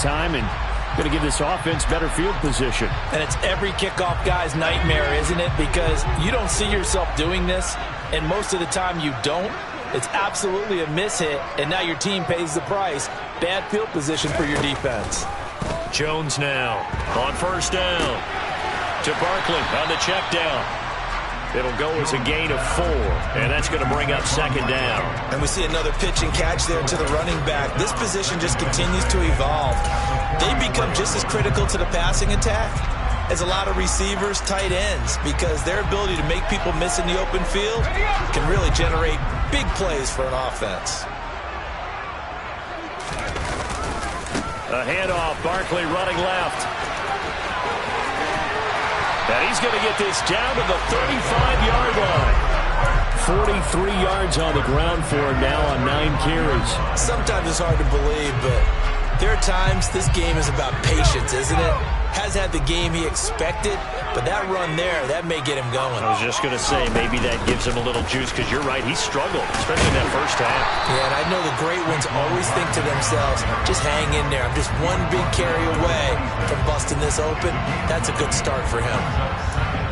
time and going to give this offense better field position. And it's every kickoff guy's nightmare, isn't it? Because you don't see yourself doing this, and most of the time you don't. It's absolutely a mishit, and now your team pays the price. Bad field position for your defense. Jones now on first down to Barkley on the check down. It'll go as a gain of 4, and that's going to bring up second down. And we see another pitch and catch there to the running back. This position just continues to evolve. They become just as critical to the passing attack as a lot of receivers, tight ends, because their ability to make people miss in the open field can really generate big plays for an offense. A handoff, Barkley running left. And he's going to get this down to the 35-yard line. 43 yards on the ground for him now on 9 carries. Sometimes it's hard to believe, but there are times this game is about patience, isn't it? Has had the game he expected, but that run there, that may get him going. I was just going to say, maybe that gives him a little juice, because you're right, he struggled, especially in that first half. Yeah, and I know the great ones always think to themselves, just hang in there. I'm just one big carry away from busting this open. That's a good start for him.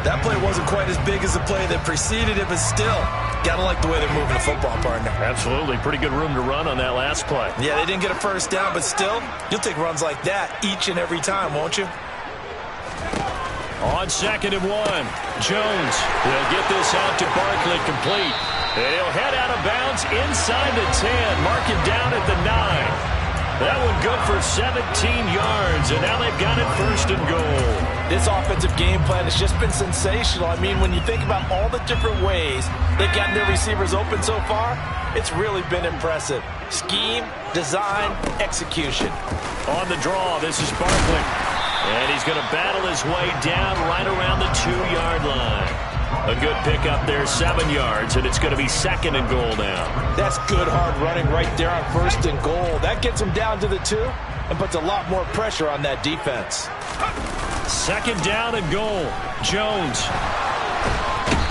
That play wasn't quite as big as the play that preceded it, but still, gotta like the way they're moving the football, partner. Absolutely. Pretty good room to run on that last play. Yeah, they didn't get a first down, but still, you'll take runs like that each and every time, won't you? On 2nd and 1, Jones will get this out to Barkley, complete. And he'll head out of bounds inside the 10, mark him down at the 9. That one good for 17 yards, and now they've got it 1st and goal. This offensive game plan has just been sensational. I mean, when you think about all the different ways they've gotten their receivers open so far, it's really been impressive. Scheme, design, execution. On the draw, this is Barkley. And he's going to battle his way down right around the 2-yard line. A good pickup there, 7 yards, and it's going to be 2nd and goal now. That's good hard running right there on 1st and goal. That gets him down to the 2 and puts a lot more pressure on that defense. 2nd down and goal. Jones.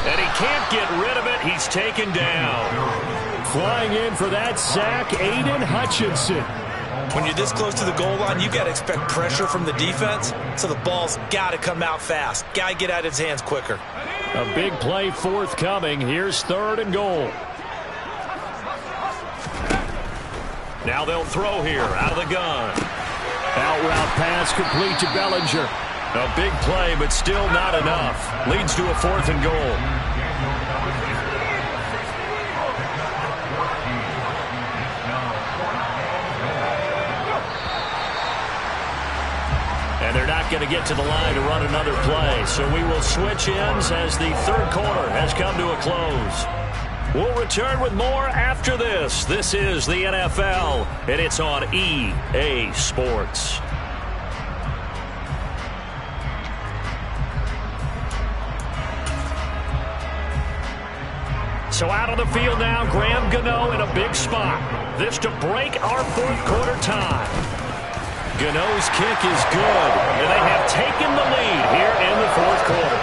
And he can't get rid of it. He's taken down. Flying in for that sack, Aiden Hutchinson. When you're this close to the goal line, you got to expect pressure from the defense, so the ball's got to come out fast. Got to get out of his hands quicker. A big play forthcoming. Here's 3rd and goal. Now they'll throw here out of the gun. Out route pass complete to Bellinger. A big play, but still not enough. Leads to a 4th and goal. And they're not going to get to the line to run another play. So we will switch ends as the 3rd quarter has come to a close. We'll return with more after this. This is the NFL, and it's on EA Sports. So out on the field now, Graham Gano in a big spot. This to break our 4th quarter tie. Gano's kick is good, and they have taken the lead here in the 4th quarter.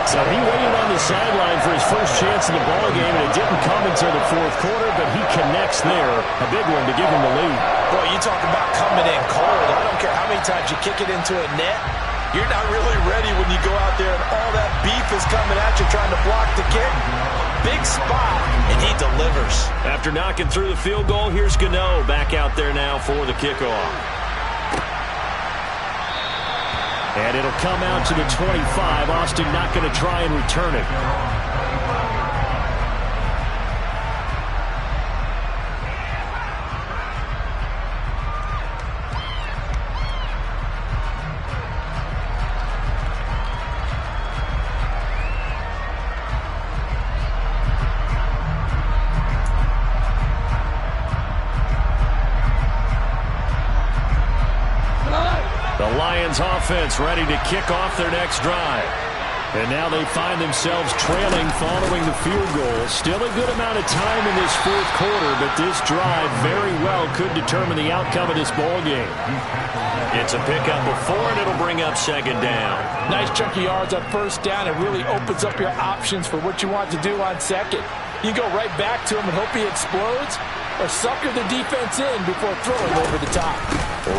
So he waited on the sideline for his first chance in the ballgame, and it didn't come until the 4th quarter, but he connects there. A big one to give him the lead. Boy, you talk about coming in cold. I don't care how many times you kick it into a net. You're not really ready when you go out there and all that beef is coming at you trying to block the kick. Big spot, and he delivers. After knocking through the field goal, here's Gano back out there now for the kickoff. And it'll come out to the 25. Austin not going to try and return it. Offense ready to kick off their next drive. And now they find themselves trailing following the field goal. Still a good amount of time in this 4th quarter, but this drive very well could determine the outcome of this ball game. It's a pickup of 4, and it'll bring up 2nd down. Nice chunk of yards on 1st down. It really opens up your options for what you want to do on 2nd. You go right back to him and hope he explodes, or sucker the defense in before throwing over the top.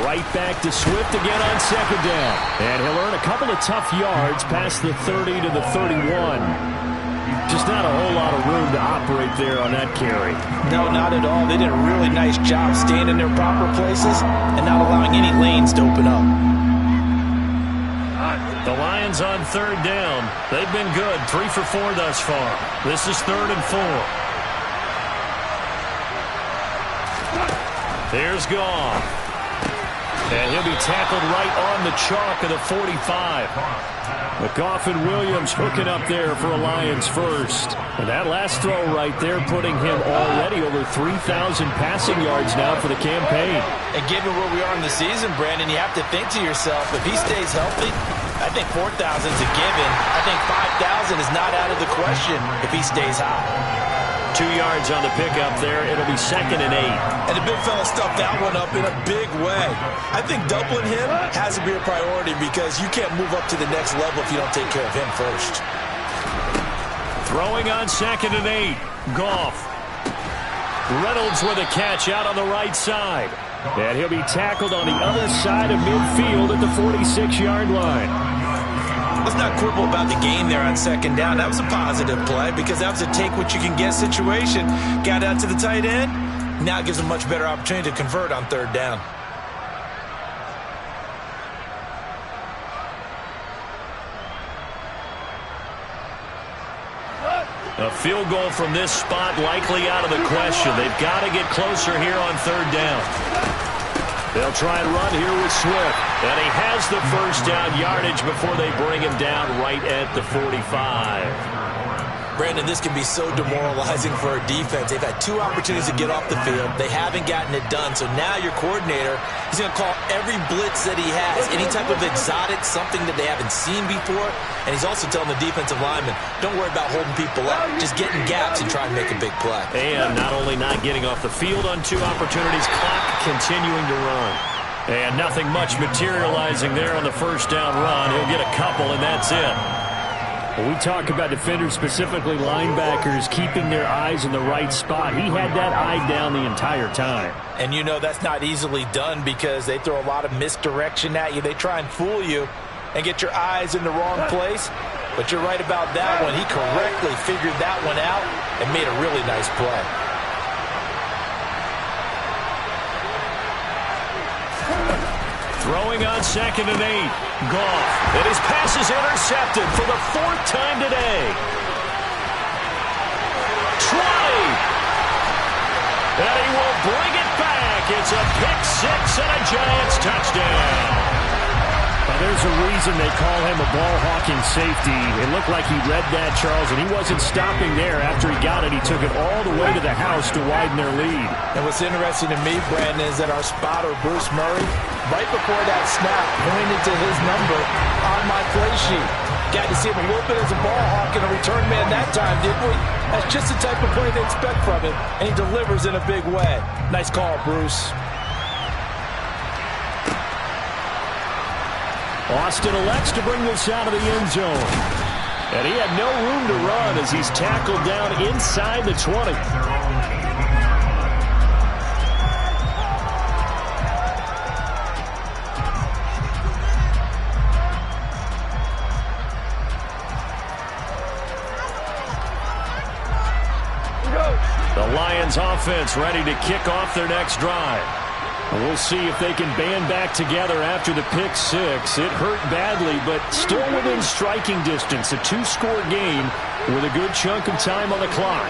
Right back to Swift again on second down. And he'll earn a couple of tough yards past the 30 to the 31. Just not a whole lot of room to operate there on that carry. No, not at all. They did a really nice job staying in their proper places and not allowing any lanes to open up. The Lions on third down. They've been good. 3 for 4 thus far. This is 3rd and 4. Here's Goff. And he'll be tackled right on the chalk of the 45. Goff and Williams hooking up there for a Lions first. And that last throw right there putting him already over 3,000 passing yards now for the campaign. And given where we are in the season, Brandon, you have to think to yourself, if he stays healthy, I think 4,000 is a given. I think 5,000 is not out of the question if he stays high. 2 yards on the pickup there. It'll be 2nd and 8. And the big fella stuffed that one up in a big way. I think doubling him has to be a priority because you can't move up to the next level if you don't take care of him first. Throwing on 2nd and 8. Goff. Reynolds with a catch out on the right side. And he'll be tackled on the other side of midfield at the 46-yard line. Let's not quibble about the game there on 2nd down. That was a positive play because that was a take-what-you-can-get situation. Got out to the tight end. Now it gives them a much better opportunity to convert on 3rd down. A field goal from this spot likely out of the question. They've got to get closer here on 3rd down. They'll try and run here with Swift. And he has the first down yardage before they bring him down right at the 45. Brandon, this can be so demoralizing for a defense. They've had 2 opportunities to get off the field. They haven't gotten it done. So now your coordinator, he's going to call every blitz that he has, any type of exotic, something that they haven't seen before. And he's also telling the defensive lineman, don't worry about holding people up. Just get in gaps and try and make a big play. And not only not getting off the field on 2 opportunities, clock continuing to run. And nothing much materializing there on the first down run. He'll get a couple, and that's it. When we talk about defenders, specifically linebackers, keeping their eyes in the right spot, he had that eye down the entire time. And you know that's not easily done because they throw a lot of misdirection at you. They try and fool you and get your eyes in the wrong place. But you're right about that one. He correctly figured that one out and made a really nice play. Throwing on 2nd and 8. Goff. And his pass is intercepted for the 4th time today. 20. And he will bring it back. It's a pick-6 and a Giants touchdown. There's a reason they call him a ball-hawking safety. It looked like he read that, Charles, and he wasn't stopping there. After he got it, he took it all the way to the house to widen their lead. And what's interesting to me, Brandon, is that our spotter, Bruce Murray, right before that snap, pointed to his number on my play sheet. Got to see him a little bit as a ball hawk and a return man that time, didn't we? That's just the type of play they expect from him, and he delivers in a big way. Nice call, Bruce. Austin elects to bring this out of the end zone. And he had no room to run as he's tackled down inside the 20. The Lions offense ready to kick off their next drive. We'll see if they can band back together after the pick-6. It hurt badly, but still within striking distance. A 2-score game with a good chunk of time on the clock.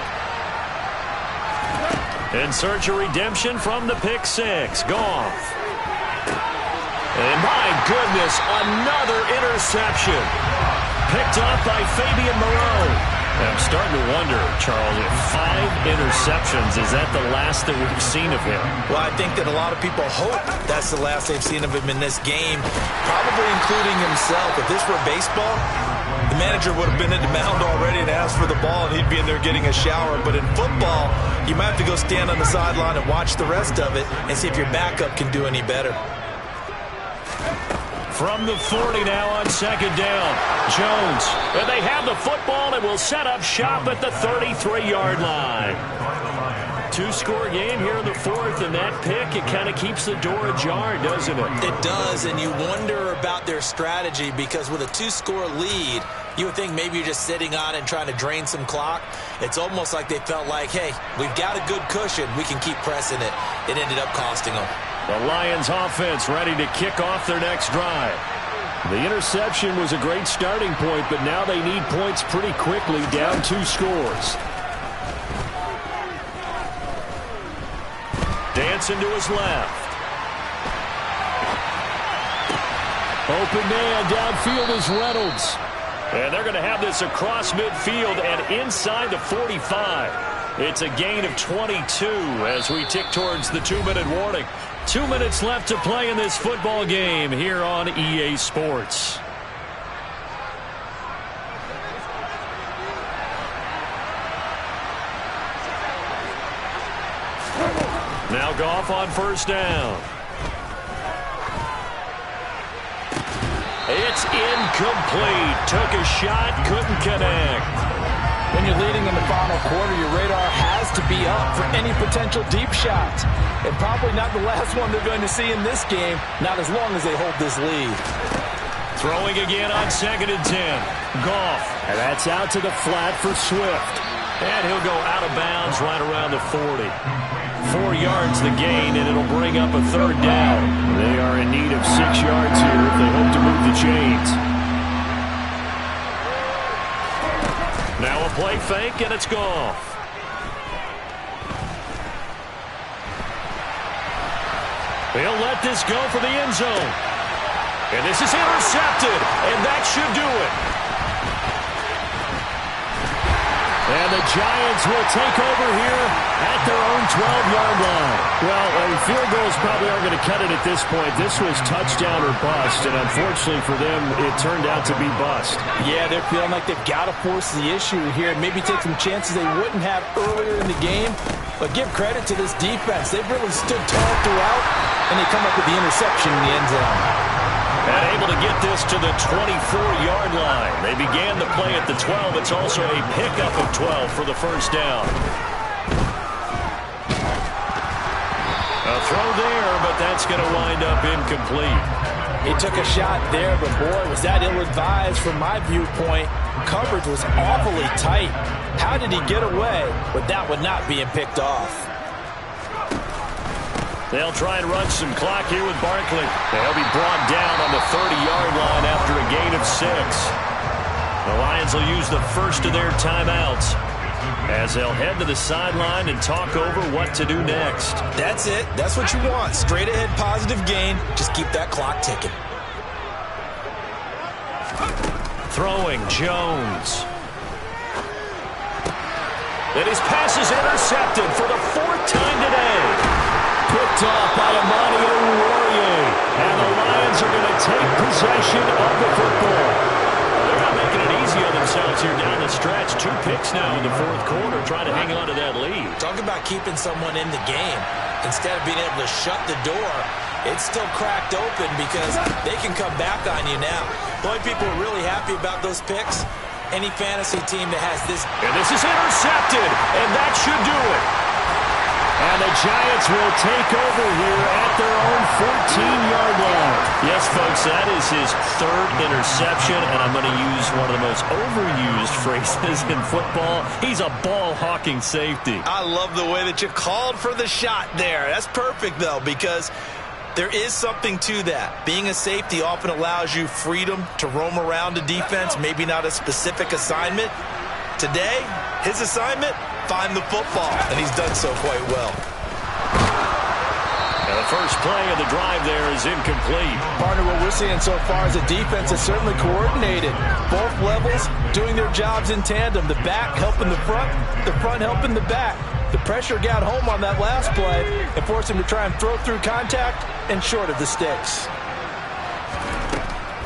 In search of redemption from the pick-6. Goff. And my goodness, another interception. Picked off by Fabian Moreau. I'm starting to wonder, Charles, if 5 interceptions, is that the last that we've seen of him? Well, I think that a lot of people hope that's the last they've seen of him in this game, probably including himself. If this were baseball, the manager would have been at the mound already and asked for the ball, and he'd be in there getting a shower. But in football, you might have to go stand on the sideline and watch the rest of it and see if your backup can do any better. From the 40 now on 2nd down. Jones. And they have the football and will set up shop at the 33-yard line. two-score game here in the fourth, and that pick, it kind of keeps the door ajar, doesn't it? It does, and you wonder about their strategy because with a two-score lead, you would think maybe you're just sitting on it and trying to drain some clock. It's almost like they felt like, hey, we've got a good cushion. We can keep pressing it. It ended up costing them. The Lions offense ready to kick off their next drive. The interception was a great starting point, but now they need points pretty quickly, down 2 scores. Dancing to his left. Open man downfield is Reynolds. And they're going to have this across midfield and inside the 45. It's a gain of 22 as we tick towards the 2-minute warning. 2 minutes left to play in this football game here on EA Sports. Now Goff on first down. It's incomplete. Took a shot, couldn't connect. When you're leading in the final quarter, your radar has to be up for any potential deep shots. And probably not the last one they're going to see in this game, not as long as they hold this lead. Throwing again on 2nd and 10. Goff. And that's out to the flat for Swift. And he'll go out of bounds right around the 40. 4 yards the gain, and it'll bring up a 3rd down. They are in need of 6 yards here if they hope to move the chains. Now a play fake, and it's Goff. He'll let this go for the end zone. And this is intercepted, and that should do it. And the Giants will take over here at their own 12-yard line. Well, field goals probably aren't going to cut it at this point. This was touchdown or bust, and unfortunately for them, it turned out to be bust. Yeah, they're feeling like they've got to force the issue here and maybe take some chances they wouldn't have earlier in the game. But give credit to this defense. They've really stood tall throughout, and they come up with the interception in the end zone. And able to get this to the 24-yard line. They began the play at the 12. It's also a pickup of 12 for the first down. A throw there, but that's going to wind up incomplete. He took a shot there, but boy, was that ill-advised from my viewpoint. Coverage was awfully tight. How did he get away with that one not being picked off? They'll try and run some clock here with Barkley. They'll be brought down on the 30-yard line after a gain of 6. The Lions will use the first of their timeouts as they'll head to the sideline and talk over what to do next. That's it. That's what you want. Straight ahead positive gain. Just keep that clock ticking. Throwing Jones. And his pass is intercepted for the 4th time today. Picked off by Amani Oruwariye. And the Lions are going to take possession of the football. They're not making it easy on themselves here down the stretch. 2 picks now in the 4th quarter, trying to hang on to that lead. Talk about keeping someone in the game. Instead of being able to shut the door, it's still cracked open because they can come back on you now. The only people who are really happy about those picks, any fantasy team that has this. And this is intercepted, and that should do it. And the Giants will take over here at their own 14-yard line. Yes, folks, that is his 3rd interception, and I'm going to use one of the most overused phrases in football. He's a ball-hawking safety. I love the way that you called for the shot there. That's perfect, though, because there is something to that. Being a safety often allows you freedom to roam around a defense, maybe not a specific assignment. Today, his assignment, find the football, and he's done so quite well. And the first play of the drive there is incomplete. Partner, what we're seeing so far is the defense is certainly coordinated. Both levels doing their jobs in tandem. The back helping the front helping the back. The pressure got home on that last play and forced him to try and throw through contact and short of the sticks.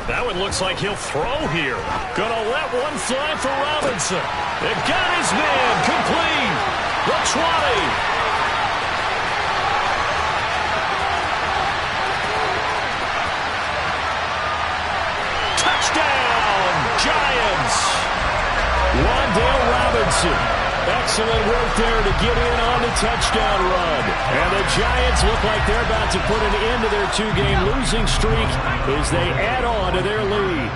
That one looks like he'll throw here. Gonna let one fly for Robinson. It got his man complete. The 20. Touchdown, Giants. Wan'Dale Robinson Excellent work there to get in on the touchdown run. And the Giants look like they're about to put an end to their two-game losing streak as they add on to their lead.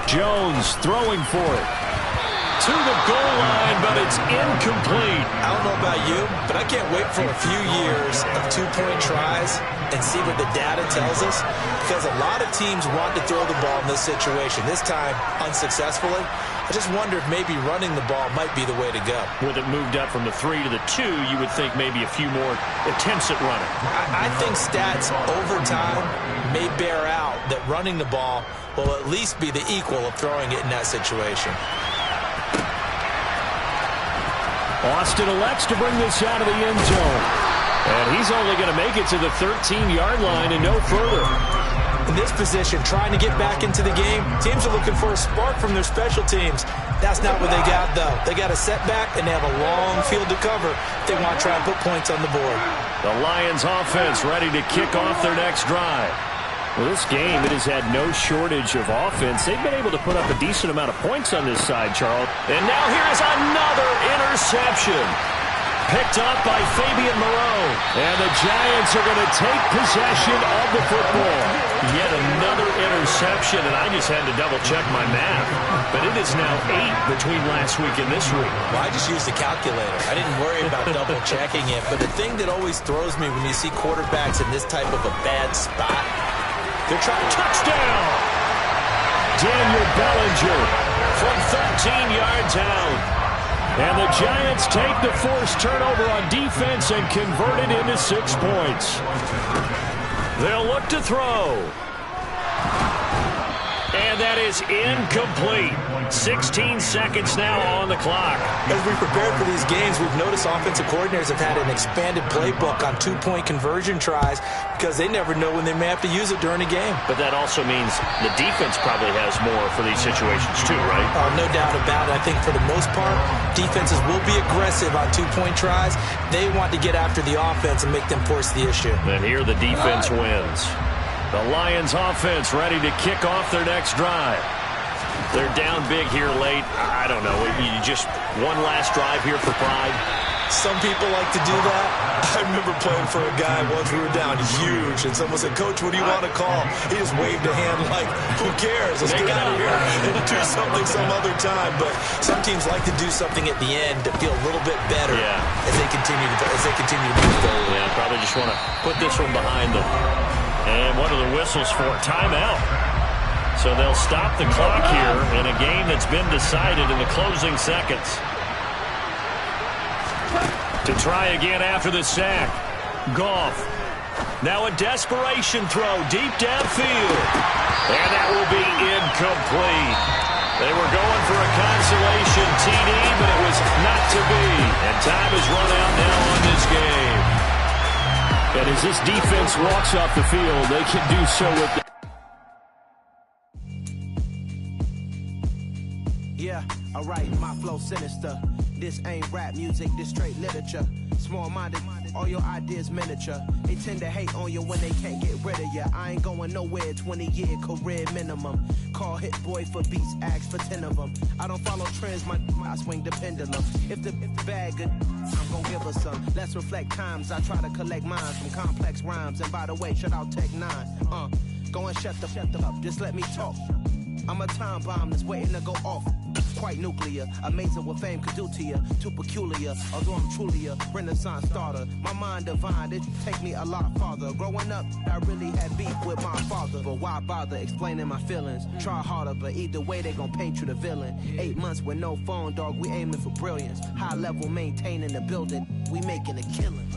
Jones throwing for it. To the goal line, but it's incomplete. I don't know about you, but I can't wait for a few years of two-point tries and see what the data tells us, because a lot of teams want to throw the ball in this situation. This time, unsuccessfully. I just wonder if maybe running the ball might be the way to go. With it moved up from the 3 to the 2, you would think maybe a few more attempts at running. I think stats over time may bear out that running the ball will at least be the equal of throwing it in that situation. Austin elects to bring this out of the end zone. And he's only going to make it to the 13-yard line and no further. In this position, trying to get back into the game, teams are looking for a spark from their special teams. That's not what they got, though. They got a setback, and they have a long field to cover if they want to try and put points on the board. The Lions offense ready to kick off their next drive. Well, this game, it has had no shortage of offense. They've been able to put up a decent amount of points on this side, Charles. And now here is another interception. Picked up by Fabian Moreau. And the Giants are going to take possession of the football. Yet another interception, and I just had to double-check my math. But it is now 8 between last week and this week. Well, I just used the calculator. I didn't worry about double-checking it. But the thing that always throws me when you see quarterbacks in this type of a bad spot, they're trying to touchdown. Daniel Bellinger from 13 yards out. And the Giants take the forced turnover on defense and convert it into 6 points. They'll look to throw. And that is incomplete. 16 seconds now on the clock. As we prepared for these games, we've noticed offensive coordinators have had an expanded playbook on two-point conversion tries because they never know when they may have to use it during a game. But that also means the defense probably has more for these situations too, right? No doubt about it. I think for the most part, defenses will be aggressive on two-point tries. They want to get after the offense and make them force the issue. And here the defense wins. The Lions offense ready to kick off their next drive. They're down big here late. I don't know. You just one last drive here for pride. Some people like to do that. I remember playing for a guy once we were down huge, and someone said, "Coach, what do you want to call?" He just waved a hand like, "Who cares? Let's get out of here and do something some other time." But some teams like to do something at the end to feel a little bit better as they continue to move forward. Yeah, probably just want to put this one behind them. And what are the whistles for? Timeout. So they'll stop the clock here in a game that's been decided in the closing seconds. To try again after the sack. Goff. Now a desperation throw deep downfield. And that will be incomplete. They were going for a consolation TD, but it was not to be. And time is run out now on this game. And as this defense walks off the field, they can do so with the alright, my flow sinister. This ain't rap music, this straight literature. Small-minded, all your ideas miniature. They tend to hate on you when they can't get rid of you. I ain't going nowhere, 20-year career minimum. Call Hit Boy for beats, ask for 10 of them. I don't follow trends, I swing the pendulum. If the bag good, I'm gonna give her some. Let's reflect times, I try to collect minds from complex rhymes. And by the way, shout out Tech 9. Go and shut the up, just let me talk. I'm a time bomb that's waiting to go off. Quite nuclear, amazing what fame could do to you. Too peculiar, although I'm truly a renaissance starter. My mind divine, it take me a lot farther. Growing up, I really had beef with my father. But why bother explaining my feelings? Try harder, but either way they gon' paint you the villain. 8 months with no phone, dog, we aiming for brilliance. High level maintaining the building, we making a killing.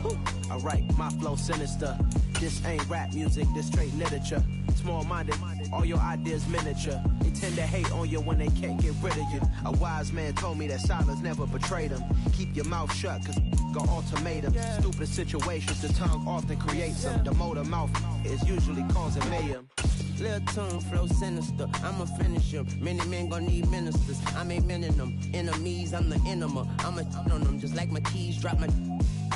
Alright, my flow sinister. This ain't rap music, this straight literature. Small-minded, all your ideas miniature. They tend to hate on you when they can't get rid of you. A wise man told me that silence never betrayed him. Keep your mouth shut, cause got ultimatums. Stupid situations, the tongue often creates them. The motor mouth is usually causing mayhem. Lil' tune, flow sinister, I'ma finish him. Many men gon' need ministers, I ain't mending them. Enemies, I'm the enema, I'ma on them. Just like my keys, drop my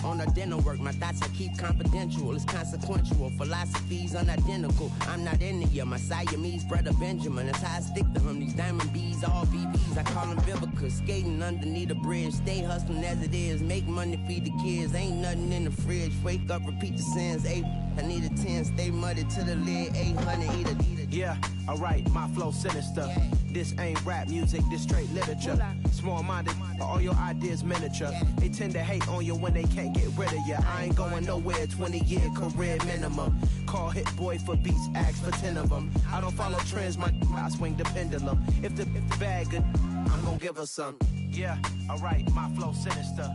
On the dental work, my thoughts I keep confidential. It's consequential, philosophies unidentical. I'm not into you, my Siamese brother Benjamin. That's how I stick to him. These diamond bees, all BBs, I call them Vivica. Skating underneath a bridge, stay hustling as it is. Make money, feed the kids, ain't nothing in the fridge. Wake up, repeat the sins. 8, I need a 10, stay muddy to the lid. 800, eat a. Yeah, alright, my flow sinister. This ain't rap music, this straight literature. Small-minded, all your ideas miniature. They tend to hate on you when they can't get rid of you. I ain't going nowhere, 20-year career minimum. Call Hit Boy for beats, ask for 10 of them. I don't follow trends, I swing the pendulum. If the bag good, I'm gonna give her some. Yeah, alright, my flow sinister.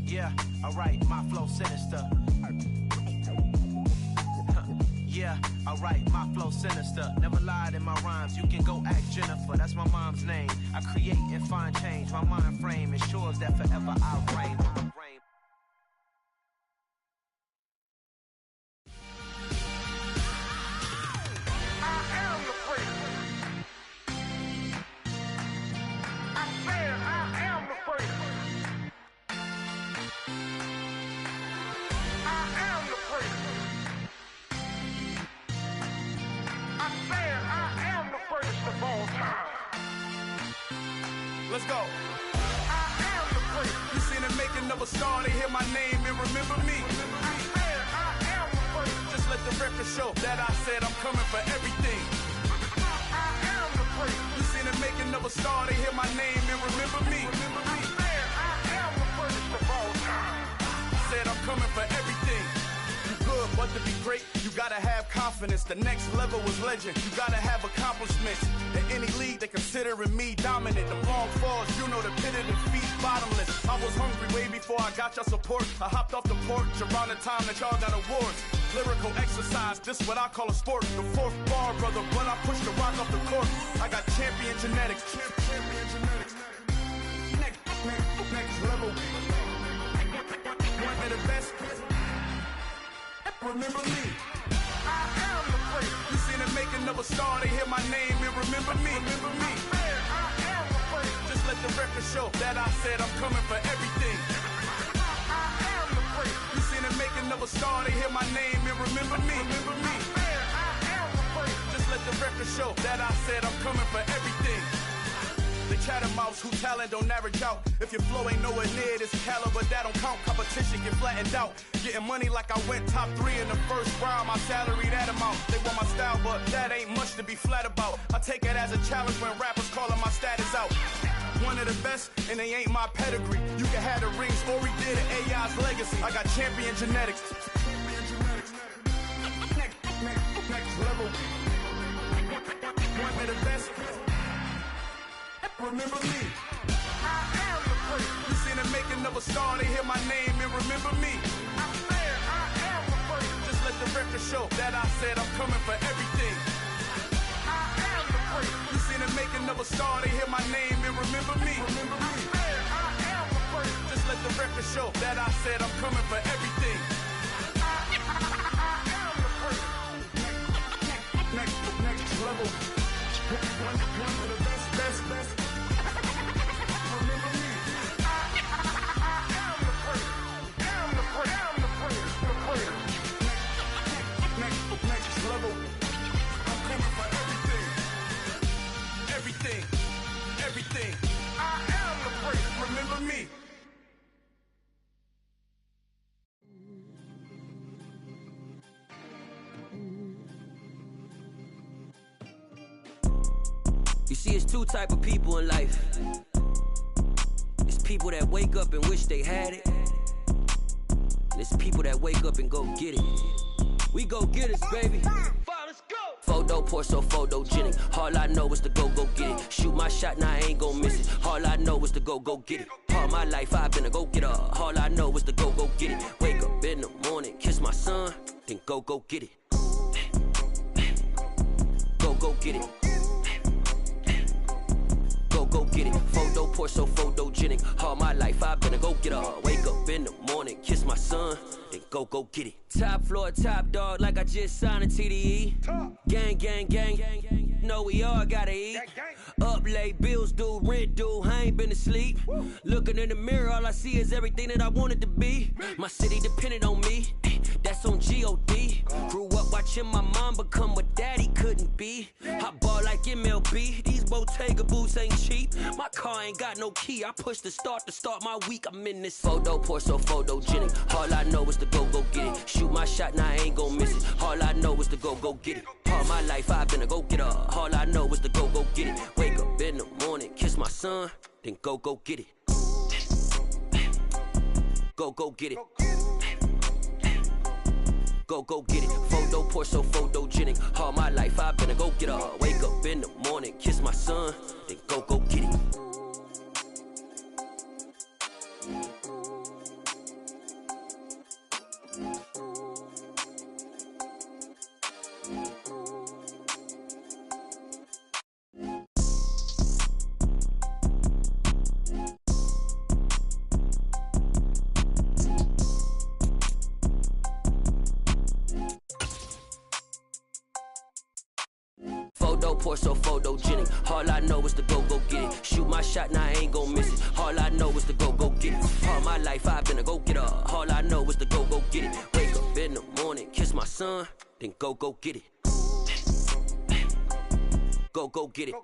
Yeah, alright, my flow sinister. Yeah, alright, my flow sinister. Never lied in my rhymes, you can go ask Jennifer. That's my mom's name. I create and find change. My mind frame ensures that forever I'll reign. Let's go. I am the place. You seen the making of a star, they hear my name and remember me. I am the place. Just let the record show that I said I'm coming for everything. I am the place. You seen the making of a star, they hear my name and remember me. I am the first of all time. I said I'm coming for everything. You good, but to be great, you gotta have confidence. The next level was legend. You gotta have accomplishments. In any league, they considering me dominant. The long falls, you know the pit of defeat, bottomless. I was hungry way before I got your support. I hopped off the porch around the time that y'all got awards. Lyrical exercise, this what I call a sport. The fourth bar, brother, when I push the rock off the court. I got champion genetics. Champion genetics. Next level. One of the best. Remember me. I am the place. You seen the making of a star, they hear my name and remember me. Remember me. I am the place. Just let the record show that I said I'm coming for everything. I am the place. You seen the making of a star, they hear my name and remember me. Remember me. I am the place. Just let the record show that I said I'm coming for everything. The chattermouths who talent don't average out. If your flow ain't nowhere near this caliber, that don't count. Competition get flattened out. Getting money like I went top 3 in the first round. My salary that amount. They want my style, but that ain't much to be flat about. I take it as a challenge when rappers calling my status out. One of the best, and they ain't my pedigree. You can have the rings, or we did it, AI's legacy. I got champion genetics. Next level. One of the best. Remember me. I am the place. You seen the making of a star, they hear my name and remember me. I am the place. Just let the record show that I said I'm coming for everything. I am the place. You seen the making of a star, they hear my name and remember me. Remember me. I am the place. Just let the record show that I said I'm coming for everything. I am the place. Next level. One of the best. Next level. I'm coming for everything. Everything. I am the place. Remember me. You see, it's two type of people in life. It's people that wake up and wish they had it. And it's people that wake up and go get it. We go get it, baby. Let's go. Photo pour so photogenic. All I know is to go get it. Shoot my shot, now I ain't gon' miss it. All I know is to go get it. All my life I've been a go-getter. All I know is to go get it. Wake up in the morning, kiss my son, then go get it. Go get it. Go get it. Photo pour so photogenic. All my life I've been a go-getter. Wake up in the morning, kiss my son, then go get it. Top floor, top dog, like I just signed a TDE. Gang. know we all gotta eat. Up late, bills due, rent due, I ain't been asleep. Looking in the mirror, all I see is everything that I wanted to be. My city depended on me, that's on G.O.D. Grew up watching my mom become what daddy couldn't be. I ball like MLB, these Bottega boots ain't cheap. My car ain't got no key, I push the start to start my week. I'm in this photo, pour so photogenic. All I know is to go get it. Shoot my shot, now I ain't gon' miss it. All I know is to go get it. All my life I've been a go-getter. All I know is to go get it. Wake up in the morning, kiss my son, then go get it. Go get it. Go get it. Photo, pour so photogenic. All my life I've been a go-getter. Wake up in the morning, kiss my son, then go get it. Pour so photogenic. All I know is to go get it. Shoot my shot, now I ain't gon' miss it. All I know is to go get it. All my life I've been a go-getter. All I know is to go get it. Wake up in the morning, kiss my son, then go get it. Go get it.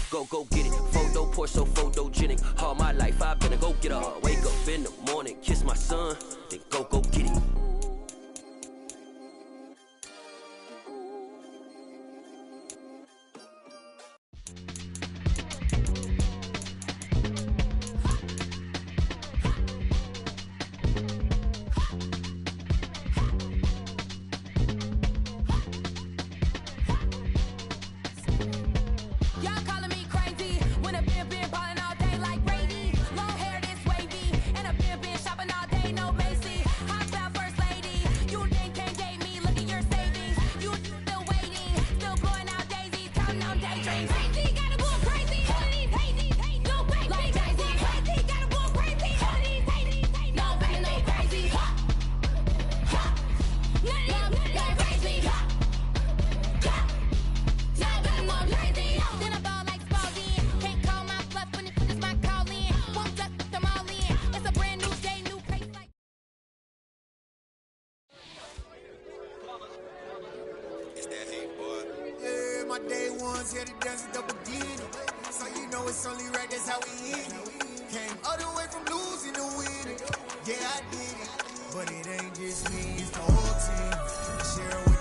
Go get it. Photo, pour so photogenic. All my life I've been a go-getter. Wake up in the morning, kiss my son, then go get it. My day ones here to dance at the beginning. So you know it's only right, that's how we end it. Came all the way from losing to winning. Yeah, I did it. But it ain't just me, it's the whole team. Share